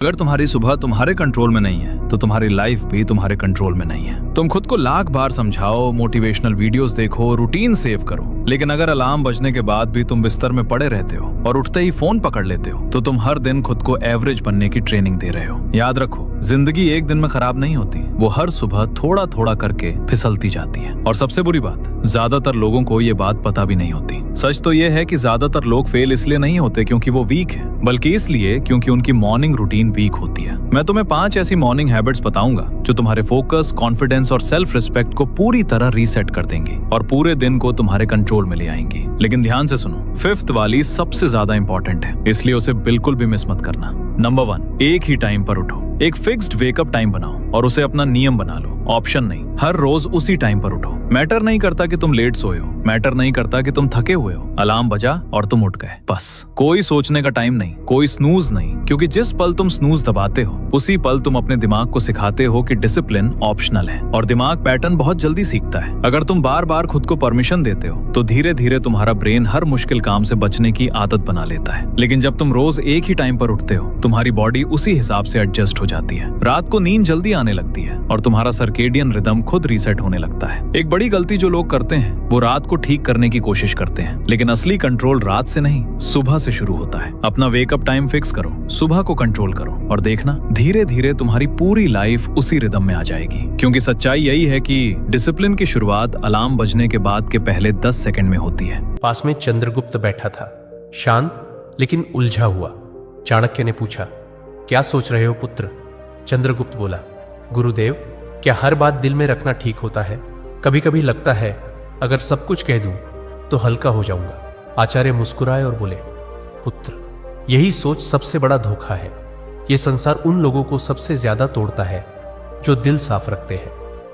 अगर तुम्हारी सुबह तुम्हारे कंट्रोल में नहीं है तो तुम्हारी लाइफ भी तुम्हारे कंट्रोल में नहीं है। तुम खुद को लाख बार समझाओ, मोटिवेशनल वीडियोस देखो, रूटीन सेव करो, लेकिन अगर अलार्म बजने के बाद भी तुम बिस्तर में पड़े रहते हो और उठते ही फोन पकड़ लेते हो तो तुम हर दिन खुद को एवरेज बनने की ट्रेनिंग दे रहे हो। याद रखो, जिंदगी एक दिन में खराब नहीं होती, वो हर सुबह थोड़ा थोड़ा करके फिसलती जाती है। और सबसे बुरी बात, ज्यादातर लोगों को ये बात पता भी नहीं होती। सच तो ये है कि ज्यादातर लोग फेल इसलिए नहीं होते क्योंकि वो वीक है, बल्कि इसलिए क्योंकि उनकी मॉर्निंग रूटीन वीक होती है। मैं तुम्हें 5 ऐसी मॉर्निंग हैबिट्स बताऊंगा जो तुम्हारे फोकस, कॉन्फिडेंस और सेल्फ रिस्पेक्ट को पूरी तरह रीसेट कर देंगी और पूरे दिन को तुम्हारे कंट्रोल में ले आएंगी। लेकिन ध्यान से सुनो, 5th वाली सबसे ज्यादा इंपॉर्टेंट है, इसलिए उसे बिल्कुल भी मिस मत करना। नंबर 1, एक ही टाइम पर उठो। एक फिक्स्ड वेकअप टाइम बनाओ और उसे अपना नियम बना लो, ऑप्शन नहीं। हर रोज उसी टाइम पर उठो। मैटर नहीं करता कि तुम लेट सोए हो, मैटर नहीं करता कि तुम थके हुए हो। अलार्म बजा और तुम उठ गए, बस। कोई सोचने का टाइम नहीं, कोई स्नूज नहीं, क्योंकि जिस पल तुम स्नूज दबाते हो उसी पल तुम अपने दिमाग को सिखाते हो कि डिसिप्लिन ऑप्शनल है और दिमाग पैटर्न बहुत जल्दी सीखता है। अगर तुम बार बार खुद को परमिशन देते हो तो धीरे धीरे तुम्हारा ब्रेन हर मुश्किल काम से बचने की आदत बना लेता है। लेकिन जब तुम रोज एक ही टाइम पर उठते हो, तुम्हारी बॉडी उसी हिसाब से एडजस्ट हो जाती है। रात को नींद जल्दी आने लगती है और तुम्हारा सर्केडियन रिदम खुद रीसेट होने लगता है। एक बड़ी गलती जो लोग करते हैं वो रात को ठीक करने की कोशिश करते हैं, लेकिन असली कंट्रोल रात से नहीं, सुबह से शुरू होता है। अपना वेकअप टाइम फिक्स करो, सुबह को कंट्रोल करो और देखना धीरे धीरे तुम्हारी पूरी लाइफ उसी रिदम में आ जाएगी। क्योंकि सच्चाई यही है कि डिसिप्लिन की शुरुआत अलार्म बजने के बाद के पहले 10 सेकंड में होती है। पास में चंद्रगुप्त बैठा था, शांत लेकिन उलझा हुआ। चाणक्य ने पूछा, क्या सोच रहे हो पुत्र? चंद्रगुप्त बोला, गुरुदेव, क्या हर बात दिल में रखना ठीक होता है? कभी कभी लगता है अगर सब कुछ कह दूं तो हल्का हो जाऊंगा। आचार्य मुस्कुराए और बोले, पुत्र, यही सोच सबसे बड़ा धोखा है। यह संसार उन लोगों को सबसे ज्यादा तोड़ता है जो दिल साफ रखते हैं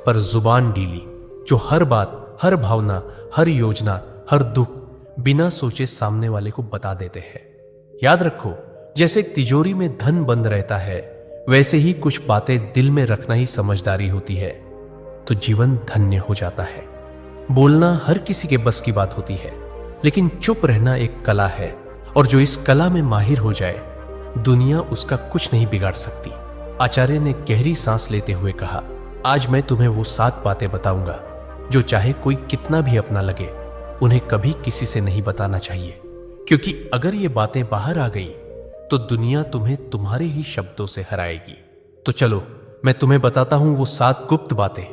पर जुबान ढीली, जो हर बात, हर भावना, हर योजना, हर दुख बिना सोचे सामने वाले को बता देते हैं। याद रखो, जैसे एक तिजोरी में धन बंद रहता है, वैसे ही कुछ बातें दिल में रखना ही समझदारी होती है, तो जीवन धन्य हो जाता है। बोलना हर किसी के बस की बात होती है, लेकिन चुप रहना एक कला है, और जो इस कला में माहिर हो जाए, दुनिया उसका कुछ नहीं बिगाड़ सकती। आचार्य ने गहरी सांस लेते हुए कहा, आज मैं तुम्हें वो 7 बातें बताऊंगा जो चाहे कोई कितना भी अपना लगे, उन्हें कभी किसी से नहीं बताना चाहिए, क्योंकि अगर ये बातें बाहर आ गई तो दुनिया तुम्हें तुम्हारे ही शब्दों से हराएगी। तो चलो, मैं तुम्हें बताता हूं वो 7 गुप्त बातें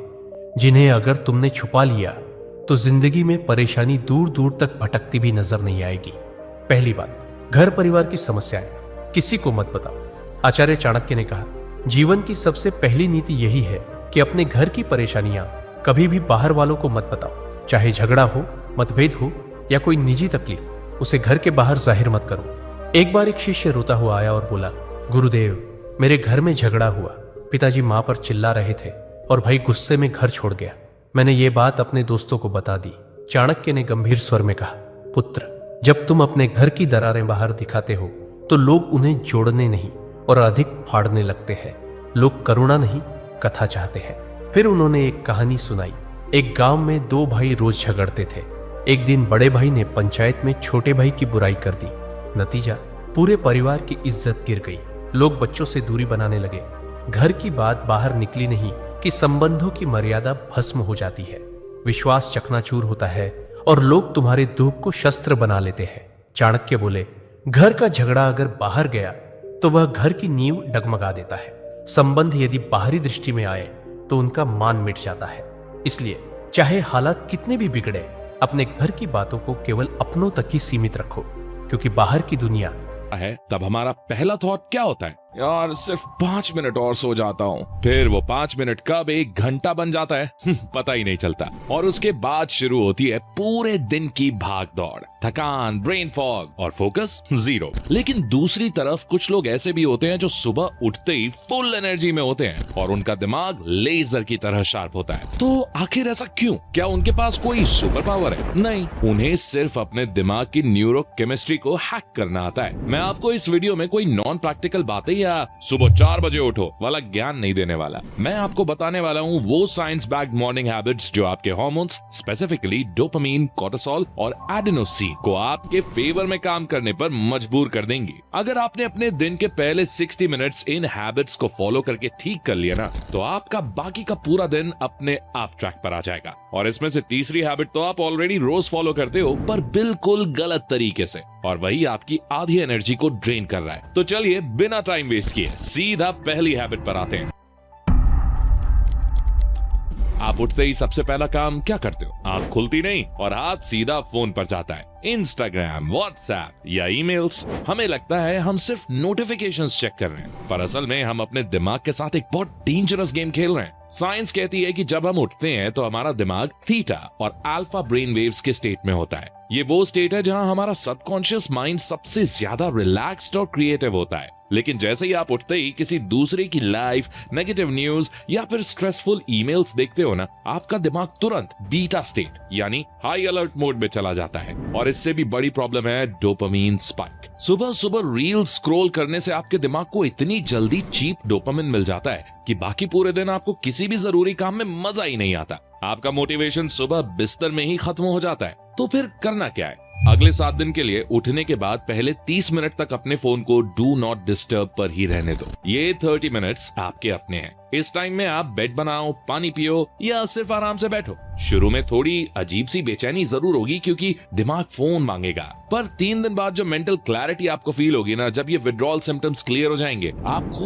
जिन्हें अगर तुमने छुपा लिया तो जिंदगी में परेशानी दूर दूर तक भटकती भी नजर नहीं आएगी। पहली बात, घर परिवार की समस्याएं किसी को मत बताओ। आचार्य चाणक्य ने कहा, जीवन की सबसे पहली नीति यही है कि अपने घर की परेशानियां कभी भी बाहर वालों को मत बताओ। चाहे झगड़ा हो, मतभेद हो या कोई निजी तकलीफ, उसे घर के बाहर जाहिर मत करो। एक बार एक शिष्य रोता हुआ आया और बोला, गुरुदेव, मेरे घर में झगड़ा हुआ। पिताजी मां पर चिल्ला रहे थे और भाई गुस्से में घर छोड़ गया। मैंने ये बात अपने दोस्तों को बता दी। चाणक्य ने गंभीर स्वर में कहा, पुत्र, जब तुम अपने घर की दरारें बाहर दिखाते हो तो लोग उन्हें जोड़ने नहीं और अधिक फाड़ने लगते हैं। लोग करुणा नहीं, कथा चाहते हैं। फिर उन्होंने एक कहानी सुनाई। एक गांव में 2 भाई रोज झगड़ते थे। एक दिन बड़े भाई ने पंचायत में छोटे भाई की बुराई कर दी। नतीजा, पूरे परिवार की इज्जत गिर गई। लोग बच्चों से दूरी बनाने लगे। घर की बात बाहर निकली नहीं कि संबंधों की मर्यादा भस्म हो जाती है, विश्वास चकनाचूर होता है और लोग तुम्हारे दुख को शस्त्र बना लेते हैं। चाणक्य बोले, घर का झगड़ा अगर बाहर गया तो वह घर की नींव डगमगा देता है। संबंध यदि बाहरी दृष्टि में आए तो उनका मान मिट जाता है। इसलिए चाहे हालात कितने भी बिगड़े, अपने घर की बातों को केवल अपनों तक ही सीमित रखो, क्योंकि बाहर की दुनिया है तब हमारा पहला थॉट क्या होता है? यार सिर्फ 5 मिनट और सो जाता हूँ। फिर वो 5 मिनट कब 1 घंटा बन जाता है पता ही नहीं चलता। और उसके बाद शुरू होती है पूरे दिन की भाग दौड़, थकान, ब्रेन फॉग और फोकस 0। लेकिन दूसरी तरफ कुछ लोग ऐसे भी होते हैं जो सुबह उठते ही फुल एनर्जी में होते हैं और उनका दिमाग लेजर की तरह शार्प होता है। तो आखिर ऐसा क्यों? क्या उनके पास कोई सुपर पावर है? नहीं, उन्हें सिर्फ अपने दिमाग की न्यूरोकेमिस्ट्री को हैक करना आता है। मैं आपको इस वीडियो में कोई नॉन प्रैक्टिकल बातें या सुबह 4 बजे उठो वाला ज्ञान नहीं देने वाला। मैं आपको बताने वाला हूँ वो साइंस बैक्ड मॉर्निंग हैबिट्स जो आपके हार्मोन्स, स्पेसिफिकली डोपामीन, कोर्टिसोल और एडेनोसिन को आपके फेवर में काम करने पर मजबूर कर देंगी। अगर आपने अपने दिन के पहले 60 मिनट्स इन हैबिट्स को फॉलो करके ठीक कर लिया ना, तो आपका बाकी का पूरा दिन अपने आप ट्रैक पर आ जाएगा। और इसमें से तीसरी हैबिट तो आप ऑलरेडी रोज फॉलो करते हो, पर बिल्कुल गलत तरीके से, और वही आपकी आधी एनर्जी को ड्रेन कर रहा है। तो चलिए बिना टाइम वेस्ट किए सीधा पहली हैबिट पर आते हैं। आप उठते ही सबसे पहला काम क्या करते हो? आंख खुलती नहीं और हाथ सीधा फोन पर जाता है। इंस्टाग्राम, व्हाट्सएप या ईमेल्स। हमें लगता है हम सिर्फ नोटिफिकेशंस चेक कर रहे हैं, पर असल में हम अपने दिमाग के साथ एक बहुत डेंजरस गेम खेल रहे हैं। साइंस कहती है कि जब हम उठते हैं तो हमारा दिमाग थीटा और अल्फा ब्रेन वेव्स के स्टेट में होता है। ये वो स्टेट है जहां हमारा सबकॉन्शियस माइंड सबसे ज्यादा रिलैक्स्ड और क्रिएटिव होता है। लेकिन जैसे ही आप उठते ही किसी दूसरे की लाइफ, नेगेटिव न्यूज या फिर स्ट्रेसफुल ईमेल्स देखते हो ना, आपका दिमाग तुरंत बीटा स्टेट यानी हाई अलर्ट मोड में चला जाता है। और इससे भी बड़ी प्रॉब्लम है डोपामीन स्पाइक। सुबह सुबह रील स्क्रॉल करने से आपके दिमाग को इतनी जल्दी चीप डोपामिन मिल जाता है कि बाकी पूरे दिन आपको किसी भी जरूरी काम में मजा ही नहीं आता। आपका मोटिवेशन सुबह बिस्तर में ही खत्म हो जाता है। तो फिर करना क्या है? अगले 7 दिन के लिए उठने के बाद पहले 30 मिनट तक अपने फोन को डू नॉट डिस्टर्ब पर ही रहने दो। ये 30 मिनट्स आपके अपने हैं। इस टाइम में आप बेड बनाओ, पानी पियो या सिर्फ आराम से बैठो। शुरू में थोड़ी अजीब सी बेचैनी जरूर होगी क्योंकि दिमाग फोन मांगेगा, पर 3 दिन बाद जो मेंटल क्लैरिटी आपको फील होगी ना, जब ये विड्रॉल सिम्टम्स क्लियर हो जाएंगे, आप खुद